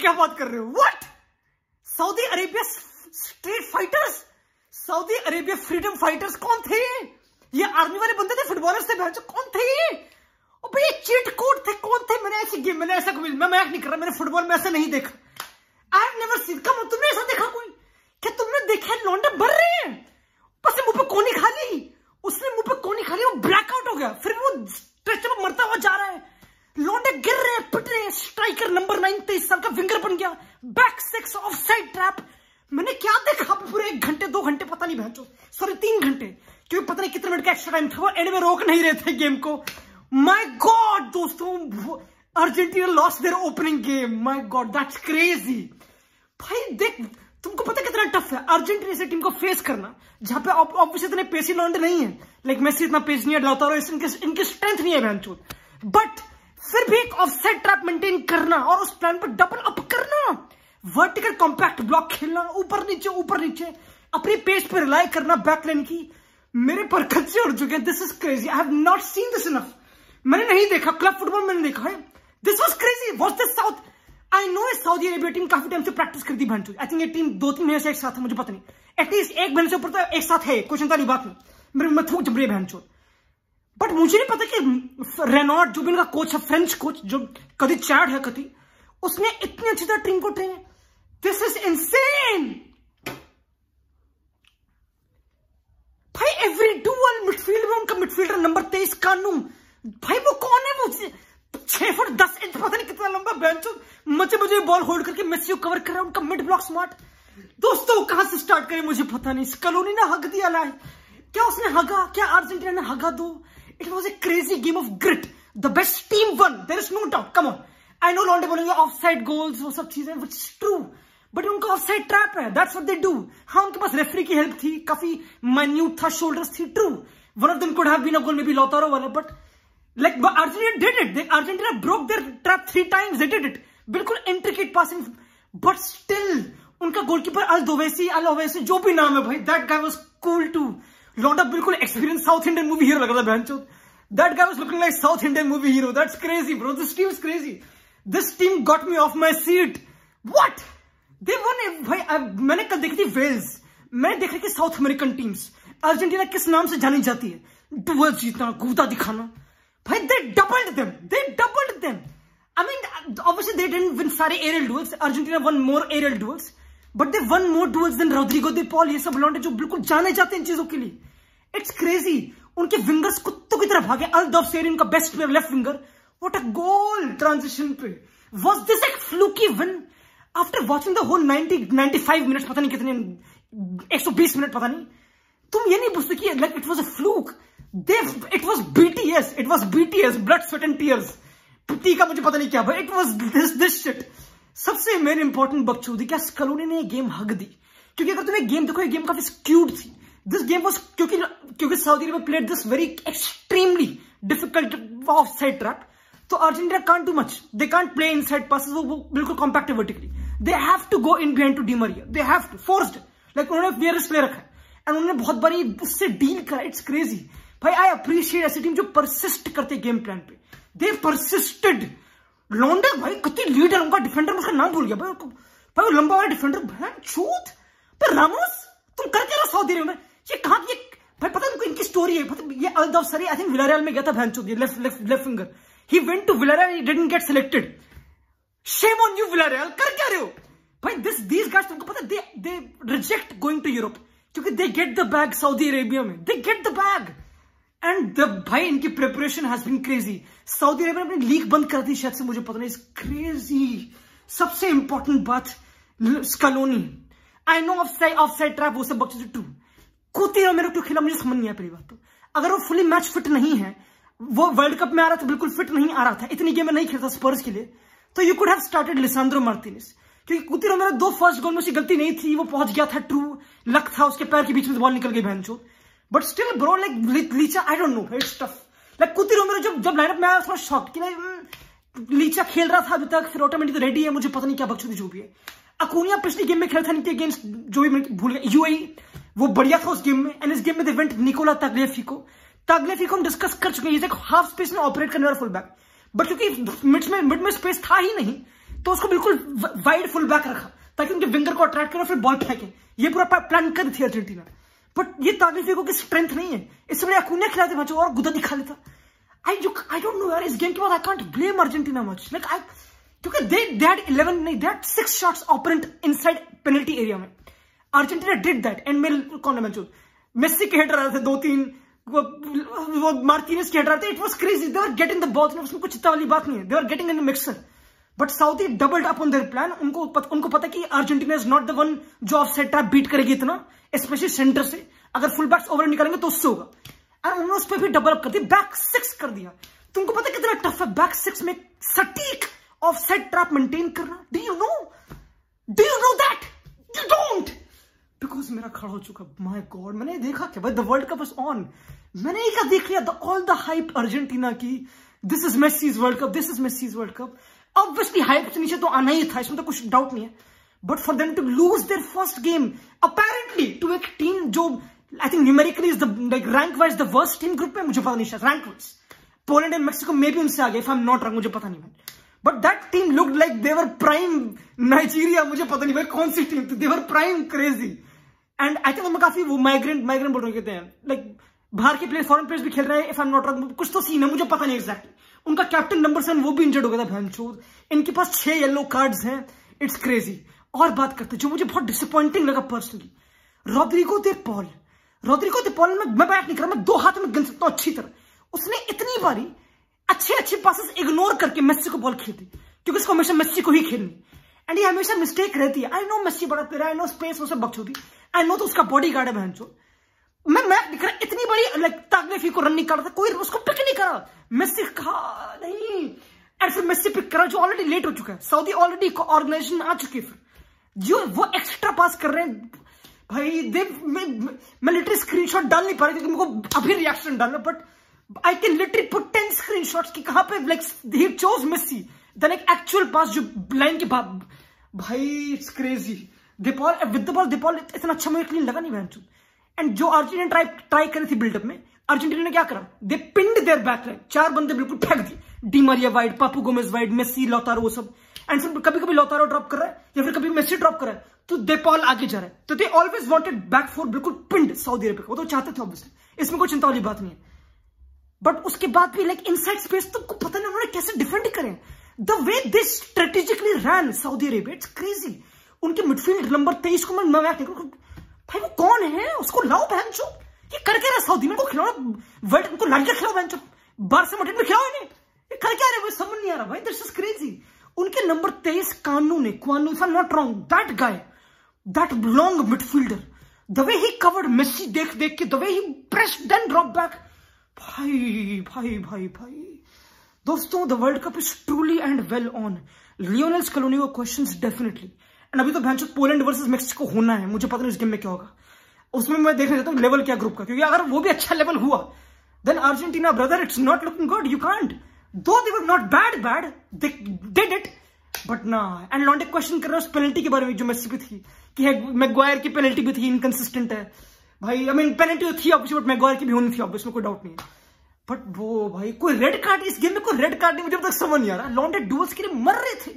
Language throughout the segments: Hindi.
क्या बात कर रहे हो? What? Saudi Arabia street fighters, Saudi Arabia freedom fighters कौन थे? ये आर्मी वाले बंदे थे, फुटबॉलर्स थे, कौन थे ये? ओ भाई चीट कोड थे, कौन थे? मैंने ऐसी गेम, मैंने ऐसा कोई, मैं मैच नहीं कर रहा, मैंने फुटबॉल में ऐसा नहीं देखा। I have never seen. Come, तुमने ऐसा देखा कोई? क्या तुमने देखा लौंडे बढ़ रहे हैं? बस मुंह पे कोनी खा ली, उसने मुंह पे कोनी खा ली, वो ब्लैकआउट हो गया, फिर वो स्ट्रेचर में मरता हुआ जा रहा है, लौंडे गिर रहे हैं, पिट रहे हैं। स्ट्राइकर नंबर 9 23 साल का विंगर बन गया, बैक 6 ऑफसाइड ट्रैप। मैंने क्या देखा पूरे 1 घंटे 2 घंटे, पता नहीं बहनचोद, सॉरी 3 घंटे, क्योंकि पता नहीं कितने मिनट का एक्स्ट्रा टाइम था, वो एंड में रोक नहीं रहे थे गेम को। माय गॉड दोस्तों, Argentina lost their opening game. My God, that's crazy. भाई देख, तुमको पता कितना टफ है अर्जेंटीना से टीम को फेस करना, जहां पे ऑब्वियसली इतने पेसी लौंडे नहीं है, लाइक मेसी इतना पेस नहीं है, लाउतारो इनकी स्ट्रेंथ नहीं है बहनचोद, बट फिर भी एक ऑफसाइड ट्रैप मेंटेन करना और उस प्लान पर डबल अप करना, वर्टिकल कॉम्पैक्ट ब्लॉक खेलना, ऊपर नीचे अपनी पेस पे रिलाई करना बैकलाइन की। मेरे पर खच्चे उड़ चुके हैं। This is crazy, I have not seen this enough. मैंने नहीं देखा, क्लब फुटबॉल मैंने देखा है। This was crazy. What's this south? I know Saudi Arabia team काफी टाइम से प्रैक्टिस करती है। आई थिंक ये टीम 2-3 महीने से एक साथ है, मुझे पता नहीं, एटलीस्ट 1 महीने से ऊपर तो एक साथ है, कोई चिंता नहीं बात नहीं, मेरे में थूक जब रही है बहनचोद। बट मुझे नहीं पता कि रेनॉल्ट जो भी इनका कोच है, फ्रेंच कोच, जो कभी चैड है कभी, उसने इतनी अच्छी तरह टीम को ट्रेन। दिस इज इनसेन भाई। एवरी डुअल मिडफील्ड में उनका मिडफील्डर नंबर 23 कानू, भाई वो कौन है? वो 6 फुट 10 इंच पता नहीं कितना लंबा बेंचो, मुझे बॉल होल्ड करके मेसी को कवर कर रहा है, उनका मिड ब्लॉक स्मार्ट। दोस्तों कहां से स्टार्ट करें मुझे पता नहीं। स्कलोनी ने हक दिया लाए, क्या उसने हगा? क्या अर्जेंटीना ने हगा दो? It was a crazy game of grit. The best team won, there is no doubt. Come on, I know लॉन्डे बोलेंगे ऑफ साइड गोल्स, वो सब चीजें, विच इज ट्रू, बट उनका ऑफ साइड ट्रैप है, दैट्स व्हाट दे डू। हाँ, उनके पास रेफरी की हेल्प थी, काफी माइन्यूट था, शोल्डर्स थी, true, one of them could have been a goal, maybe Lautaro वाला, but like Argentina did it. Argentina broke their trap 3 times, they did it, बिल्कुल इंट्रिकेट पासिंग, बट स्टिल उनका गोलकीपर अल ओवैसी जो भी नाम है भाई, that guy was cool too. लौंडा बिल्कुल experience South Indian movie hero लग रहा था बहनचोद। That guy was looking like South Indian movie hero. That's crazy, bro. This team is crazy. This team got me off my seat. What? They won it. भाई मैंने कल देखी थी वेल्स, मैंने देखा कि साउथ अमेरिकन टीम्स, अर्जेंटीना किस नाम से जानी जाती है? डुअल जीतना, गुदा दिखाना। भाई they doubled them. I mean, obviously they didn't win सारे aerial duels. Argentina won more aerial duels, but they won more duels than Rodrigo de Paul. ये सब लौंडे जो बिल्कुल जाने जाते हैं इन चीजों के लिए। It's crazy. उनके विंगर्स कुत्तों की तरह भागे। अल दौसेरी उनका best player, left winger, what a goal transition पे। वाज दिस एक fluky win? After watching the whole 95 minutes, पता नहीं कितने, 120 मिनट पता नहीं, तुम ये नहीं पूछते कि like it was a fluke? It was BTS, blood sweat and tears. T का मुझे पता नहीं क्या, but it was this shit. सबसे मेन इंपॉर्टेंट बकचोदी, क्या स्कलोनी ने गेम हक दी? क्योंकि अगर तुम्हें गेम देखो, ये गेम काफी स्क्यूड थी। दिस गेम वाज, क्योंकि Saudi Arabia played this very extremely difficult off side trap, तो Argentina can't do much, they can't play inside passes, वो बिल्कुल कॉम्पैक्ट है vertically, they have to go in behind to Di Maria, they have to, forced, like उन्होंने वेरियस प्ले रखा है एंड उन्होंने बहुत बारी उससे डील करा। इट्स क्रेजी भाई। आई अप्रिशिएट ऐसी टीम जो परसिस्ट करते गेम प्लान पे, दे परसिस्टेड। लॉन्डे भाई कितनी लीड है उनका, डिफेंडर उसका नाम भूल गया भाई, वो लंबा वाला डिफेंडर, भाई छूत पे रामोस, तुम कर क्या रहा सऊदी अरेबिया में? ये कहां की भाई, पता है इनकी स्टोरी है, पता ये अल दौसेरी आई थिंक विलारियल में गया था बहनचोद, ये left winger, he went to Villarreal, he didn't get selected. Shame on you Villarreal, कर क्या रहे हो भाई? दीस गाइस, तुमको पता है they reject going to Europe, क्योंकि they get the bag Saudi Arabia में, they get the bag and भाई इनकी preparation has been crazy. Saudi Arabia ने अपनी लीग बंद कर दी शायद से, मुझे पता नहीं, क्रेजी। सबसे इंपॉर्टेंट बात, Scaloni, I know off side trap, वो सब बच्चे ट्रू, कुतीरो मेरे को खेला मुझे समझ नहीं आया। पहली बात तो, अगर वो फुली मैच फिट नहीं है, वो वर्ल्ड कप में आ रहा था बिल्कुल फिट नहीं आ रहा था, इतनी गेम में नहीं खेलता स्पर्स के लिए, तो you could have started लिसांद्रो Martinez, क्योंकि कुतीरो मेरा 2 फर्स्ट गोल में उसकी गलती नहीं थी, वो पहुंच गया था, ट्रू, लक था, उसके पैर के बीच में बॉल निकल गई बहनचोद, but still bro, like Licha, I don't know, it's tough. Like कुतीरो मेरा जब लाइनअप में आया थोड़ा शॉक कि लीचा खेल रहा था अभी तक, फिर ऑटोमेटिक तो रेडी है, मुझे पता नहीं क्या बकचोदी जो भी है। अकूनिया पिछली गेम में खेला था इनके अगेंस्ट, जो भी मैं भूल गया, यूएई, वो बढ़िया था उस गेम में, एंड इस गेम में दे वेंट निकोला ताग्लियाफिको हम डिस्कस कर चुके हैं, एक हाफ स्पेस में ऑपरेट करने वाला फुल बैक, बट क्योंकि मिड में स्पेस था ही नहीं, तो उसको बिल्कुल वाइड फुल बैक रखा ताकि उनके विंगर को अट्रैक्ट करे फिर बॉल फेंके। ये पूरा प्लान कर थी अर्जेंटीना, बट ये तागलिफिको की स्ट्रेंथ नहीं है। इससे बड़े अकून्या खिलाते मैच और गुदा दिखा लेता। आई डोंट नो यार, इस गेम के बाद I can't blame Argentina much, like क्योंकि दे हैड 11 नहीं, they had 6 shots opponent inside penalty area में। अर्जेंटीना डिड दैट एंड मेल कौन है मैच, मेसी के हेड रहे थे 2-3, वो मार्टिनेज के हेड रहे थे। It was crazy, they were getting the ball, उसमें कुछ इतना वाली बात नहीं है, they were getting in the mixer. But Saudi doubled up on their plan. उनको पता कि Argentina is not the one जो ऑफ सेट ट्रैप बीट करेगी इतना, स्पेशली सेंटर से। अगर फुल बैक्स ओवर निकालेंगे तो उससे होगा, और उन्होंने उस पर भी डबल अप कर दिया, बैक 6 कर दिया। तुमको पता कितना टफ है बैक 6 में सटीक ऑफ सेट ट्रैप मेंटेन करना? Do you know that? You don't, because मेरा खड़ा हो चुका। माय गॉड, मैंने देखा क्या भाई, the World Cup is on. मैंने क्या देख लिया, ऑल द हाइप अर्जेंटीना की, this is Messi's world cup, this is Messi's world cup. Obviously hype से नीचे तो आना ही था, इसमें तो कुछ डाउट नहीं है। But for them to lose their first game apparently to एक टीम जो I think numerically is the like rank wise the worst team group में, मुझे पता नहीं शायद rank wise Poland and Mexico may भी उनसे आगे, if I am not wrong, मुझे पता नहीं भाई। But that team looked like they were prime Nigeria, मुझे पता नहीं भाई कौन सी टीम थी, दे were prime crazy. And I think उनमें काफी वो माइग्रेंट बोल रहे कहते हैं, लाइक बाहर के प्लेयर फॉरेन प्लेयर्स भी खेल रहे हैं, if I am not wrong, कुछ तो सीन है, मुझे पता नहीं एग्जैक्टली। उनका कैप्टन नंबर 7 वो भी इंजर्ड हो गया था भैंचोद। इनके पास 6 येलो कार्ड्स हैं, इट्स क्रेजी। और बात करते जो मुझे बहुत डिसअपॉइंटिंग लगा पर्सनली, रोड्रिगो दे पॉल में मैं बात नहीं कर रहा, मैं 2 हाथ में गिन सकता हूं अच्छी तरह। उसने इतनी बारी अच्छे पासेस इग्नोर करके मेस्सी को बॉल खेल दी, क्योंकि उसको हमेशा मेस्सी को ही खेलनी, एंड ये हमेशा मिस्टेक रहती है। आई नो मेस्सी बड़ा प्लेयर, आई नो स्पेस उसे बकचोदी, आई नो तो उसका बॉडी गार्ड है भैंचोद। मैं दिख रहा इतनी बड़ी लाइक तागलिफी को रन नहीं कर रहा था, कोई उसको पिक नहीं करा, मेस्सी कहा नहीं, और फिर मेस्सी पिक करा जो ऑलरेडी लेट हो चुका है। सऊदी ऑलरेडी ऑर्गेनाइजेशन आ चुकी है, फिर जो वो एक्स्ट्रा पास कर रहे हैं भाई। मैं लिटरली स्क्रीनशॉट डाल नहीं पा रही क्योंकि मेरे को अभी रिएक्शन डालना, but I can literally put 10 screenshots कि कहां पे like he chose Messi the like actual pass जो लाइन के बाद, भाई it's crazy. De Paul with the ball, De Paul इतना अच्छा मुझे क्लीन लगा नहीं भैंचोद। एंड जो अर्जेंटीना ट्राई करी थी बिल्डअप में, अर्जेंटीना ने क्या करा, दे पिंड देयर बैक लाइन, 4 बंदे बिल्कुल फेंक दिए, Di Maria wide, Papu Gomez wide, Messi, Lautaro, वो सब। एंड फिर कभी लौतारो ड्रॉप कर रहा है या फिर कभी मेसी ड्रॉप कर रहा है, तो दीपॉल आगे जा रहा है। तो दे ऑलवेज वांटेड बैक 4 बिल्कुल पिंड सऊदी अरेबिया, वो तो चाहते थे ऑब्वियसली, इसमें कोई चिंता वाली बात नहीं है। बट उसके बाद भी लाइक इनसाइड स्पेस तुमको पता नहीं उन्होंने कैसे डिफेंड करें, the way they strategically run Saudi Arabia, it's crazy. उनके मिडफील्ड नंबर 23 को मैं भाई वो कौन है, उसको लाओ बहनचोद, ये करके रहा सऊदी में, को खिलाओ वर्ल्ड, उनको लालिगा खिलाओ बहनचोद, बार से मटेड में खिलाओ इन्हें, ये कर क्या रहे, समझ नहीं आ रहा भाई, दिस इज क्रेजी। उनके number 23 Kanno, if I am not wrong, that guy, that long midfielder, the way he covered Messi देख के, the way he pressed then drop back, भाई दोस्तों, the World Cup is truly and well on. Lionel Scaloni को क्वेश्चंस डेफिनेटली, एंड अभी तो भैंचोद पोलैंड वर्सेस मैक्सिको होना है, मुझे पता नहीं उस गेम में क्या होगा, उसमें मैं देखना चाहता हूँ लेवल क्या ग्रुप का, क्योंकि अगर वो भी अच्छा लेवल हुआ then Argentina brother it's not looking good, you can't, though they were not bad they did it, but ना। एंड लॉन्डे क्वेश्चन कर रहे हैं उस पेनल्टी के बारे में जो मेसी पे थी, कि मैग्वायर की पेनल्टी भी थी, इनकंसिस्टेंट है भाई, आई मीन पेनल्टी तो थी ऑब्वियसली, बट मैग्वायर की भी होनी थी ऑब्वियसली, कोई डाउट नहीं है। बट वो भाई कोई रेड कार्ड इस गेम में, कोई रेड कार्ड नहीं, मुझे अब तक समझ नहीं आ रहा। लॉन्डे डुअल्स के लिए मर रहे थे,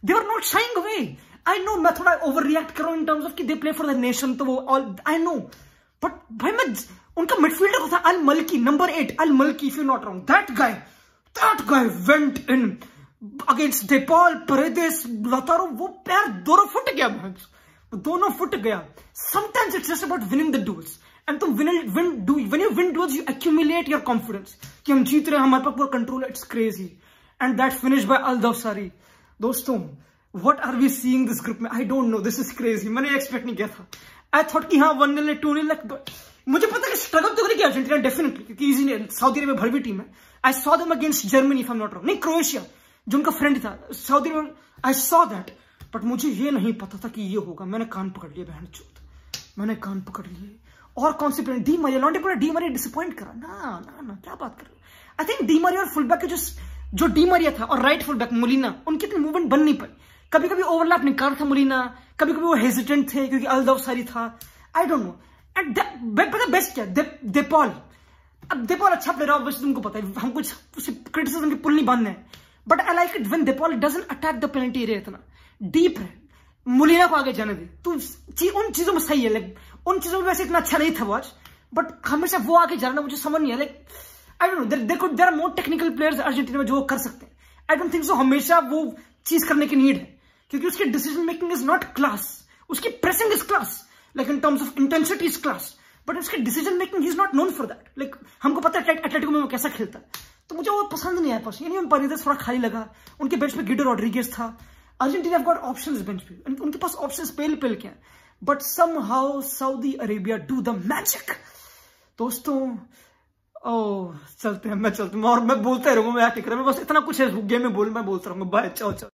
they were not shying away. I know मैं थोड़ा ओवर रिएक्ट कर रहा हूं इन टर्म्स ऑफ कि they play for the nation, तो वो ऑल आई नो, बट भाई मैं उनका मिडफील्डर को था Al Malki, number 8 Al Malki, if you not wrong, that guy went in against De Paul, Paredes, Lautaro, वो पैर दोनों फुट गया, दोनों फुट गया। Sometimes it's just about winning the duels, and तुम when you win duels you accumulate your confidence कि हम जीत रहे हैं, हमारे पास पूरा कंट्रोल है, it's crazy. And that finish by Al Dawsari. दोस्तों what are we seeing this group में, I don't know, this is crazy, मैंने एक्सपेक्ट नहीं किया था। I thought कि हाँ 1-0 2-0, मुझे पता है कि स्ट्रगल तो करेगी अर्जेंटीना डेफिनेटली, क्योंकि इजी नहीं, सऊदी अरेबिया भर भी टीम है। I saw them against Germany if I'm not wrong, नहीं क्रोएशिया जो उनका फ्रेंड था, Saudi Arabia, I saw that, but मुझे ये नहीं पता था कि ये होगा। मैंने कान पकड़ लिए बहनचोद, मैंने कान पकड़ लिए। और कौन सी प्लेयर, डी मारिया, लॉन्डे पूरा डी मारिया डिसअपॉइंट करा ना, क्या बात कर रहे हो। आई थिंक डी मारिया और फुल बैक के जो डी मारिया था और राइट फुल बैक मोलिना, उनकी इतनी मूवमेंट बन नहीं पाई, कभी कभी ओवरलैप निकाल था मोलिना, कभी कभी वो हेजिटेंट थे क्योंकि अल दौसारी था, आई डोंट नो। एंड पता बेस्ट क्या, दीपॉल, अब दीपॉल अच्छा प्लेयर है, वैसे तुमको पता है, हम कुछ क्रिटिसिज्म के पुल नहीं बांधने हैं, but I like it when they Paul doesn't attack the penalty area, इतना डीप है। मुलीना को आगे जाने दे, तू उन चीजों में सही है, लाइक उन चीजों में वैसे इतना अच्छा नहीं था वो आज, बट हमेशा वो आगे जाना मुझे समझ नहीं है। Like I don't know, there are more technical players Argentina में जो कर सकते हैं। आई डोंट थिंक सो हमेशा वो चीज करने की नीड है, क्योंकि उसकी decision making is not class, उसकी pressing is class, like in terms of intensity is class, but उसकी decision making he is not known for that. Like हमको पता है एटलेटिको में वो कैसा खेलता है, तो मुझे वो पसंद नहीं आया। बस यानी परेदेस थोड़ा खाली लगा, उनके बेंच पे गिडो रॉड्रिगेज था। अर्जेंटीना गॉट ऑप्शंस बेंच पे, उनके पास ऑप्शंस पेल के हैं, but somehow Saudi Arabia do the magic. दोस्तों चलते हैं, मैं चलता हूँ और मैं बोलता रहूंगा, मैं क्या कर रहा हूँ, बस इतना कुछ है गेम में मैं बोलता रहूंगा। बाय, चाओ चाओ।